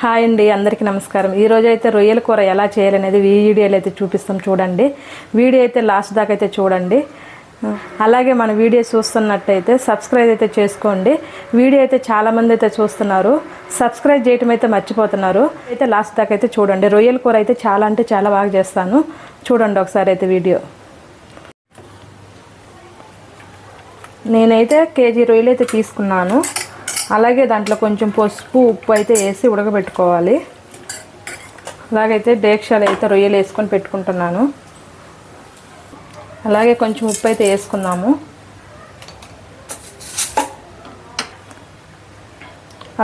Hi అండి, అందరికీ నమస్కారం. ఈ రోజు అయితే రొయ్యల కూర ఎలా చేయాలనేది వీడియోలో అయితే చూపిస్తాం. చూడండి, వీడియో అయితే లాస్ట్ దాకా అయితే చూడండి. అలాగే మన వీడియో చూస్తున్నట్టయితే సబ్స్క్రైబ్ అయితే చేసుకోండి. వీడియో అయితే చాలామంది అయితే చూస్తున్నారు, సబ్స్క్రైబ్ చేయటం అయితే మర్చిపోతున్నారు. అయితే లాస్ట్ దాకా అయితే చూడండి. రొయ్యల కూర అయితే చాలా అంటే చాలా బాగా చేస్తాను. చూడండి ఒకసారి అయితే వీడియో. నేనైతే కేజీ రొయ్యలు అయితే తీసుకున్నాను. అలాగే దాంట్లో కొంచెం పసుపు ఉప్పు అయితే వేసి ఉడకబెట్టుకోవాలి. అలాగైతే డేక్షాలు అయితే రొయ్యలు వేసుకొని పెట్టుకుంటున్నాను. అలాగే కొంచెం ఉప్పు అయితే వేసుకున్నాము.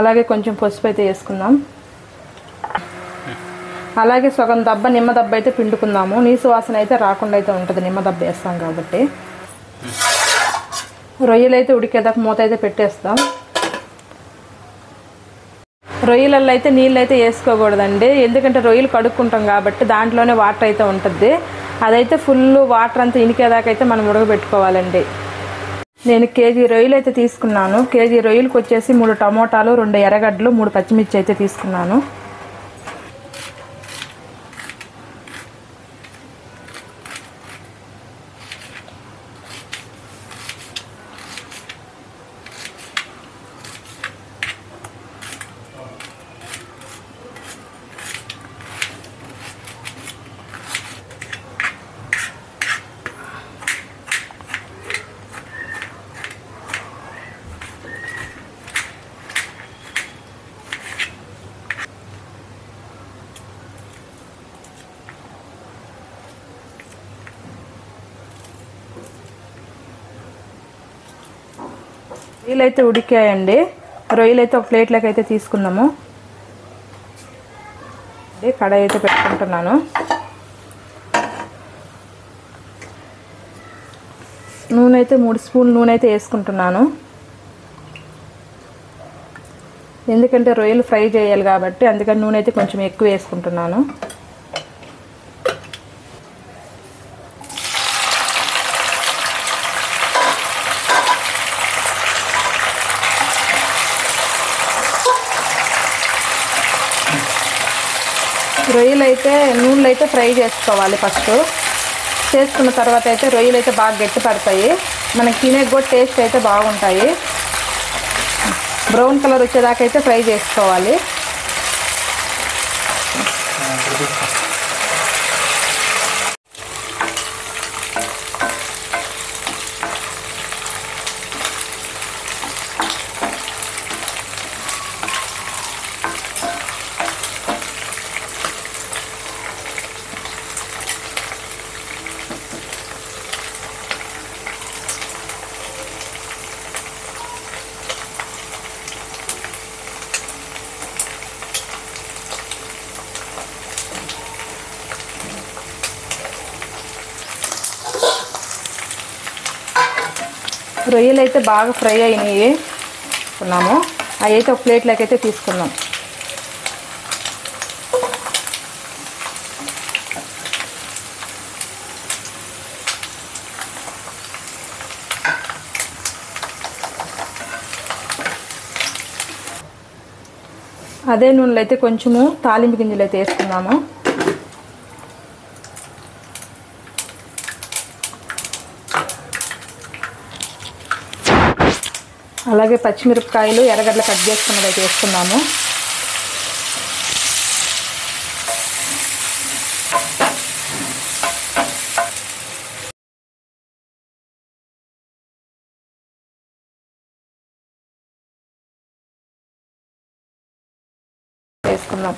అలాగే కొంచెం పసుపు అయితే వేసుకుందాం. అలాగే సగం దబ్బ నిమ్మ దబ్బ అయితే పిండుకుందాము. నీసు వాసన అయితే రాకుండా అయితే ఉంటుంది, నిమ్మ దబ్బ వేస్తాం కాబట్టి. రొయ్యలు అయితే ఉడికేదాకా మూత అయితే పెట్టేస్తాం. రొయ్యలలో అయితే నీళ్ళు అయితే వేసుకోకూడదండి, ఎందుకంటే రొయ్యలు కడుక్కుంటాం కాబట్టి దాంట్లోనే వాటర్ అయితే ఉంటుంది. అదైతే ఫుల్ వాటర్ అంతా ఇనికేదాకా అయితే మనం ఉడకబెట్టుకోవాలండి. నేను కేజీ రొయ్యలు అయితే తీసుకున్నాను. కేజీ రొయ్యలకు వచ్చేసి 3 టమోటాలు, 2 ఎర్రగడ్డలు, 3 పచ్చిమిర్చి అయితే తీసుకున్నాను. రొయ్యలు అయితే ఉడికాయండి. రొయ్యలు అయితే ఒక ప్లేట్లోకి అయితే తీసుకుందాము. కడాయి అయితే పెట్టుకుంటున్నాను. నూనె అయితే 3 స్పూన్లు నూనె అయితే వేసుకుంటున్నాను. ఎందుకంటే రొయ్యలు ఫ్రై చేయాలి కాబట్టి అందుకని నూనె అయితే కొంచెం ఎక్కువ వేసుకుంటున్నాను. రొయ్యలు అయితే నూనెలో అయితే ఫ్రై చేసుకోవాలి. ఫస్ట్ చేసుకున్న తర్వాత అయితే రొయ్యలు అయితే బాగా గట్టి పడతాయి, మనకి తినే కూడా టేస్ట్ అయితే బాగుంటాయి. బ్రౌన్ కలర్ వచ్చేదాకా అయితే ఫ్రై చేసుకోవాలి. రొయ్యలు అయితే బాగా ఫ్రై అయినాయి అనుకున్నాము. అవి అయితే ఒక ప్లేట్లోకి అయితే తీసుకుందాం. అదే నూనెలో అయితే కొంచెము తాలింపు గింజలు అయితే వేసుకుందాము. అలాగే పచ్చిమిరపకాయలు, ఎర్రగడ్డలు కట్ చేసుకున్నది అయితే వేసుకుందాము. వేసుకుందాం.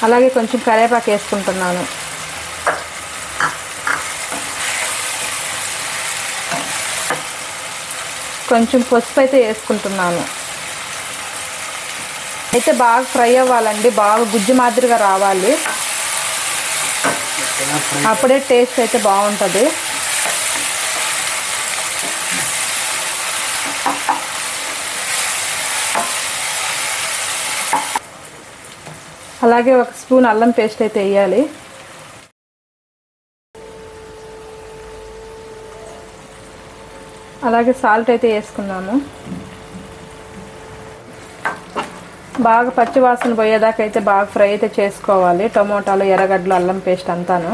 అలాగే కొంచెం కరివేపాకు వేసుకుంటున్నాను. కొంచెం పసుపు అయితే వేసుకుంటున్నాను. అయితే బాగా ఫ్రై అవ్వాలండి, బాగా గుజ్జు మాదిరిగా రావాలి, అప్పుడే టేస్ట్ అయితే బాగుంటుంది. అలాగే 1 స్పూన్ అల్లం పేస్ట్ అయితే వేయాలి. అలాగే సాల్ట్ అయితే వేసుకున్నాము. బాగా పచ్చి వాసన పోయేదాకా అయితే బాగా ఫ్రై అయితే చేసుకోవాలి. టమోటాలు, ఎర్రగడ్డలు, అల్లం పేస్ట్ అంతాను.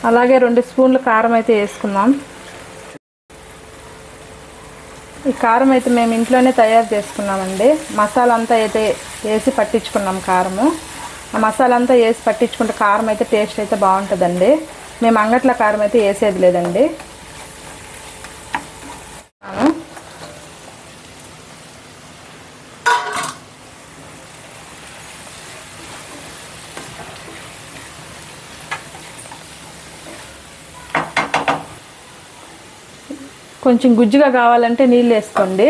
అలాగే 2 స్పూన్లు కారం అయితే వేసుకుందాం. ఈ కారం అయితే మేము ఇంట్లోనే తయారు చేసుకున్నామండి. మసాలా అంతా అయితే వేసి పట్టించుకున్నాం కారము. ఆ మసాలా అంతా వేసి పట్టించుకుంటే కారం అయితే టేస్ట్ అయితే బాగుంటుందండి. మేము అంగట్ల కారం అయితే వేసేది లేదండి. కొంచెం గుజ్జుగా కావాలంటే నీళ్ళు వేసుకోండి,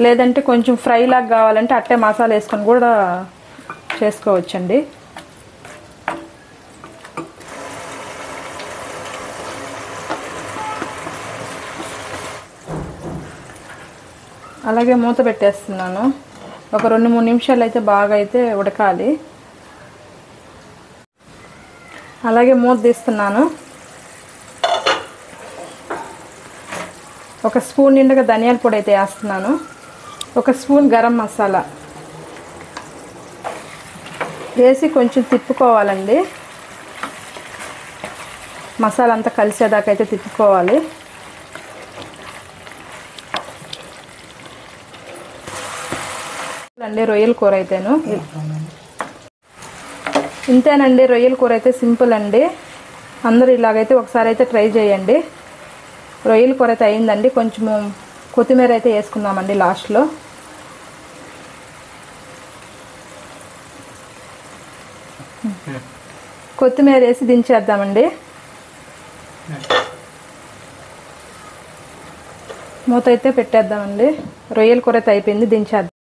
లేదంటే కొంచెం ఫ్రై లాగా కావాలంటే అట్టే మసాలా వేసుకొని కూడా చేసుకోవచ్చండి. అలాగే మూత పెట్టేస్తున్నాను. ఒక 2-3 నిమిషాలు అయితే బాగా అయితే ఉడకాలి. అలాగే మూత తీస్తున్నాను. 1 స్పూన్ నిండుగా ధనియాల పొడి అయితే వేస్తున్నాను. 1 స్పూన్ గరం మసాలా వేసి కొంచెం తిప్పుకోవాలండి. మసాలా అంతా కలిసేదాకా అయితే తిప్పుకోవాలి. అండి రొయ్యల కూర అయితేను ఇంతేనండి. రొయ్యల కూర అయితే సింపుల్ అండి. అందరూ ఇలాగైతే ఒకసారి అయితే ట్రై చేయండి. రొయ్యల కూర అయితే అయిందండి. కొంచెము కొత్తిమీర అయితే వేసుకుందామండి లాస్ట్లో. కొత్తిమీర వేసి దించేద్దామండి. మూత అయితే పెట్టేద్దామండి. రొయ్యల కూర అయితే అయిపోయింది, దించేద్దాం.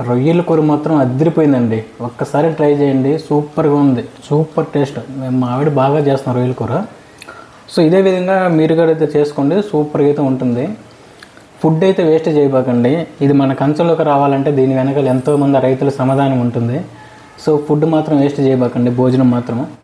రొయ్యల కూర మాత్రం అదిరిపోయిందండి. ఒక్కసారి ట్రై చేయండి, సూపర్గా ఉంది, సూపర్ టేస్ట్. మేము మా ఆవిడ బాగా చేస్తున్నాం రొయ్యల కూర. సో ఇదే విధంగా మీరు కూడా అయితే చేసుకోండి, సూపర్గా అయితే ఉంటుంది. ఫుడ్ అయితే వేస్ట్ చేయబాకండి. ఇది మన కంచెలోకి రావాలంటే దీని వెనకాల ఎంతోమంది రైతుల సమాధానం ఉంటుంది. సో ఫుడ్ మాత్రం వేస్ట్ చేయబాకండి, భోజనం మాత్రం.